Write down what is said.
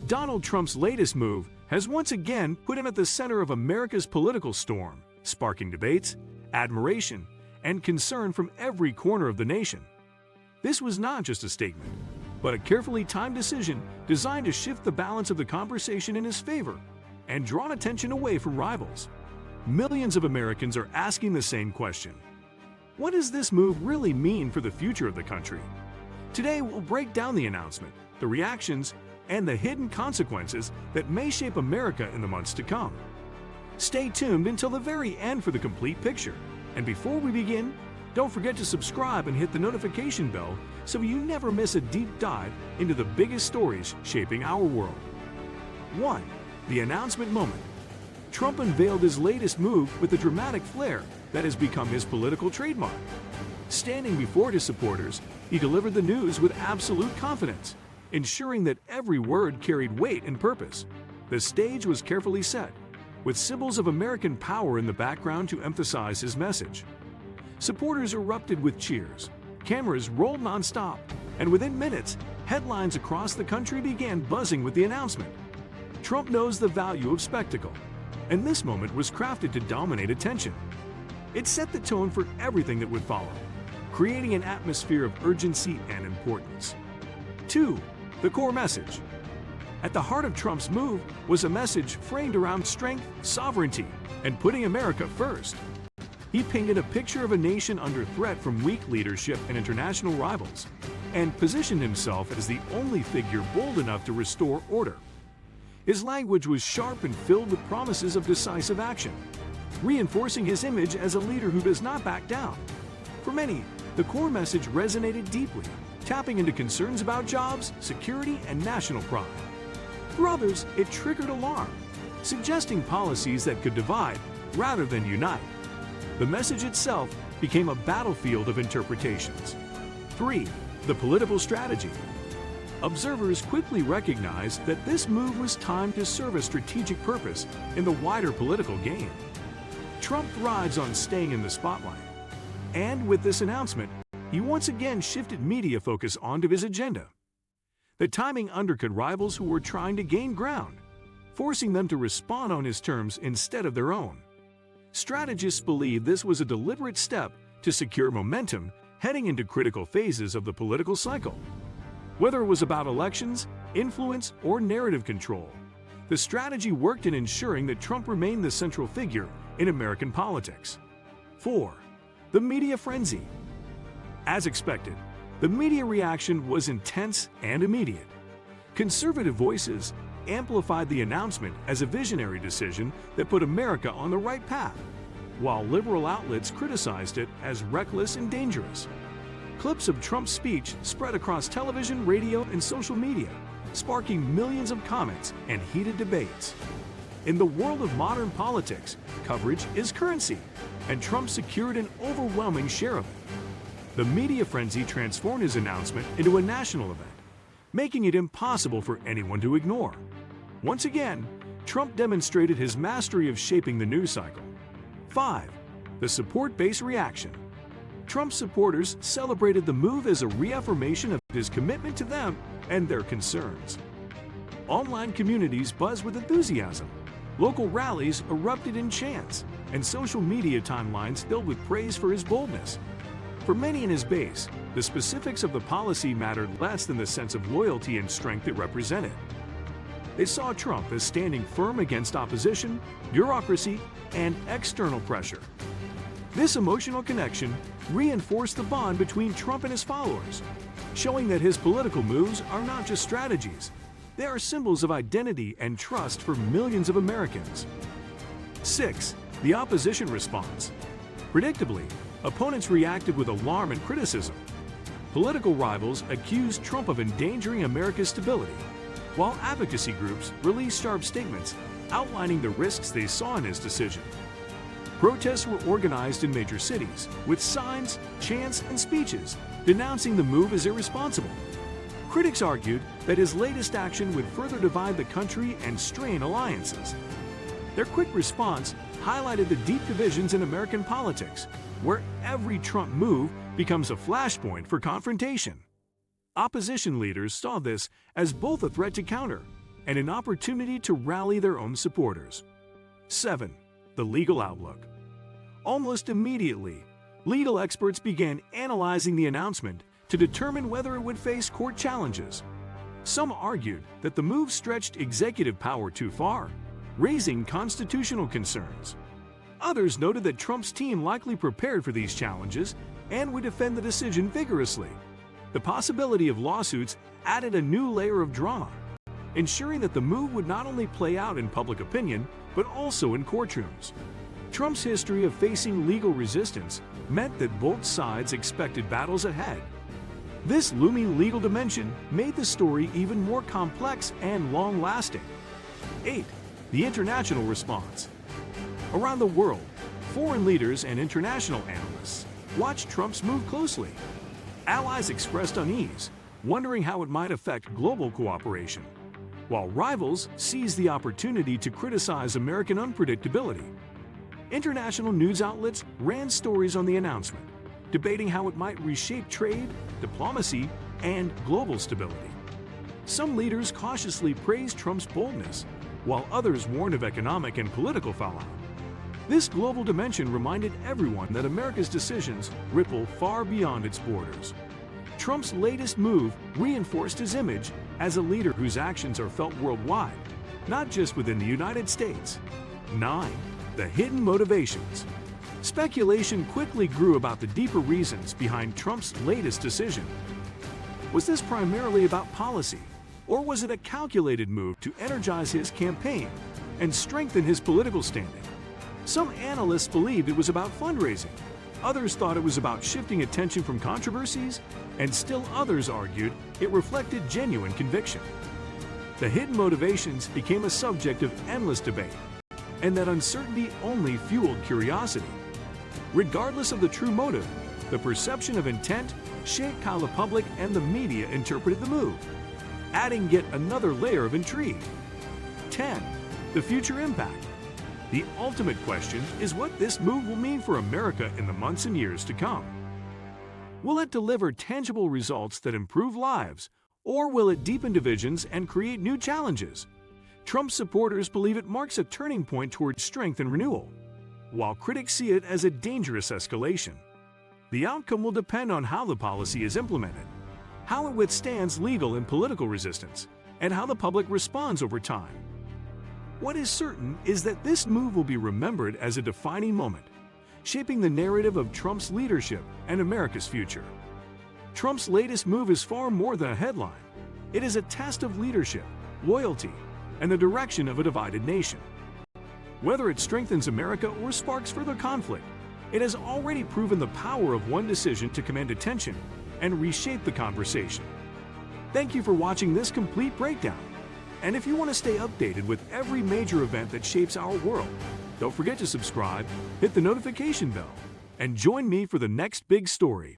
Donald Trump's latest move has once again put him at the center of America's political storm, sparking debates, admiration, and concern from every corner of the nation. This was not just a statement, but a carefully timed decision designed to shift the balance of the conversation in his favor and draw attention away from rivals. Millions of Americans are asking the same question. What does this move really mean for the future of the country? Today, we'll break down the announcement, the reactions, and the hidden consequences that may shape America in the months to come. Stay tuned until the very end for the complete picture. And before we begin, don't forget to subscribe and hit the notification bell so you never miss a deep dive into the biggest stories shaping our world. 1. The announcement moment. Trump unveiled his latest move with a dramatic flair that has become his political trademark. Standing before his supporters, he delivered the news with absolute confidence, ensuring that every word carried weight and purpose. The stage was carefully set, with symbols of American power in the background to emphasize his message. Supporters erupted with cheers, cameras rolled nonstop, and within minutes, headlines across the country began buzzing with the announcement. Trump knows the value of spectacle, and this moment was crafted to dominate attention. It set the tone for everything that would follow, creating an atmosphere of urgency and importance. 2. The core message. At the heart of Trump's move was a message framed around strength, sovereignty, and putting America first. He painted a picture of a nation under threat from weak leadership and international rivals, and positioned himself as the only figure bold enough to restore order. His language was sharp and filled with promises of decisive action, reinforcing his image as a leader who does not back down. For many, the core message resonated deeply, tapping into concerns about jobs, security, and national pride. For others, it triggered alarm, suggesting policies that could divide rather than unite. The message itself became a battlefield of interpretations. 3. The political strategy. Observers quickly recognized that this move was timed to serve a strategic purpose in the wider political game. Trump thrives on staying in the spotlight, and with this announcement, he once again shifted media focus onto his agenda. The timing undercut rivals who were trying to gain ground, forcing them to respond on his terms instead of their own. Strategists believe this was a deliberate step to secure momentum heading into critical phases of the political cycle. Whether it was about elections, influence, or narrative control, the strategy worked in ensuring that Trump remained the central figure in American politics. 4. The media frenzy. As expected, the media reaction was intense and immediate. Conservative voices amplified the announcement as a visionary decision that put America on the right path, while liberal outlets criticized it as reckless and dangerous. Clips of Trump's speech spread across television, radio, and social media, sparking millions of comments and heated debates. In the world of modern politics, coverage is currency, and Trump secured an overwhelming share of it. The media frenzy transformed his announcement into a national event, making it impossible for anyone to ignore. Once again, Trump demonstrated his mastery of shaping the news cycle. 5. The support-based reaction. Trump's supporters celebrated the move as a reaffirmation of his commitment to them and their concerns. Online communities buzzed with enthusiasm, local rallies erupted in chants, and social media timelines filled with praise for his boldness. For many in his base, the specifics of the policy mattered less than the sense of loyalty and strength it represented. They saw Trump as standing firm against opposition, bureaucracy, and external pressure. This emotional connection reinforced the bond between Trump and his followers, showing that his political moves are not just strategies, they are symbols of identity and trust for millions of Americans. 6. The opposition response. Predictably, opponents reacted with alarm and criticism. Political rivals accused Trump of endangering America's stability, while advocacy groups released sharp statements outlining the risks they saw in his decision. Protests were organized in major cities, with signs, chants, and speeches denouncing the move as irresponsible. Critics argued that his latest action would further divide the country and strain alliances. Their quick response highlighted the deep divisions in American politics, where every Trump move becomes a flashpoint for confrontation. Opposition leaders saw this as both a threat to counter and an opportunity to rally their own supporters. 7. The legal outlook. Almost immediately, legal experts began analyzing the announcement to determine whether it would face court challenges. Some argued that the move stretched executive power too far, raising constitutional concerns. Others noted that Trump's team likely prepared for these challenges and would defend the decision vigorously. The possibility of lawsuits added a new layer of drama, ensuring that the move would not only play out in public opinion, but also in courtrooms. Trump's history of facing legal resistance meant that both sides expected battles ahead. This looming legal dimension made the story even more complex and long-lasting. 8. The international response. Around the world, foreign leaders and international analysts watched Trump's move closely. Allies expressed unease, wondering how it might affect global cooperation, while rivals seized the opportunity to criticize American unpredictability. International news outlets ran stories on the announcement, debating how it might reshape trade, diplomacy, and global stability. Some leaders cautiously praised Trump's boldness, while others warned of economic and political fallout. This global dimension reminded everyone that America's decisions ripple far beyond its borders. Trump's latest move reinforced his image as a leader whose actions are felt worldwide, not just within the United States. 9. The hidden motivations. Speculation quickly grew about the deeper reasons behind Trump's latest decision. Was this primarily about policy, or was it a calculated move to energize his campaign and strengthen his political standing? Some analysts believed it was about fundraising, others thought it was about shifting attention from controversies, and still others argued it reflected genuine conviction. The hidden motivations became a subject of endless debate, and that uncertainty only fueled curiosity. Regardless of the true motive, the perception of intent shaped how the public and the media interpreted the move, adding yet another layer of intrigue. 10. The future impact. The ultimate question is what this move will mean for America in the months and years to come. Will it deliver tangible results that improve lives, or will it deepen divisions and create new challenges? Trump supporters believe it marks a turning point toward strength and renewal, while critics see it as a dangerous escalation. The outcome will depend on how the policy is implemented, how it withstands legal and political resistance, and how the public responds over time. What is certain is that this move will be remembered as a defining moment, shaping the narrative of Trump's leadership and America's future. Trump's latest move is far more than a headline. It is a test of leadership, loyalty, and the direction of a divided nation. Whether it strengthens America or sparks further conflict, it has already proven the power of one decision to command attention and reshape the conversation. Thank you for watching this complete breakdown. And if you want to stay updated with every major event that shapes our world, don't forget to subscribe, hit the notification bell, and join me for the next big story.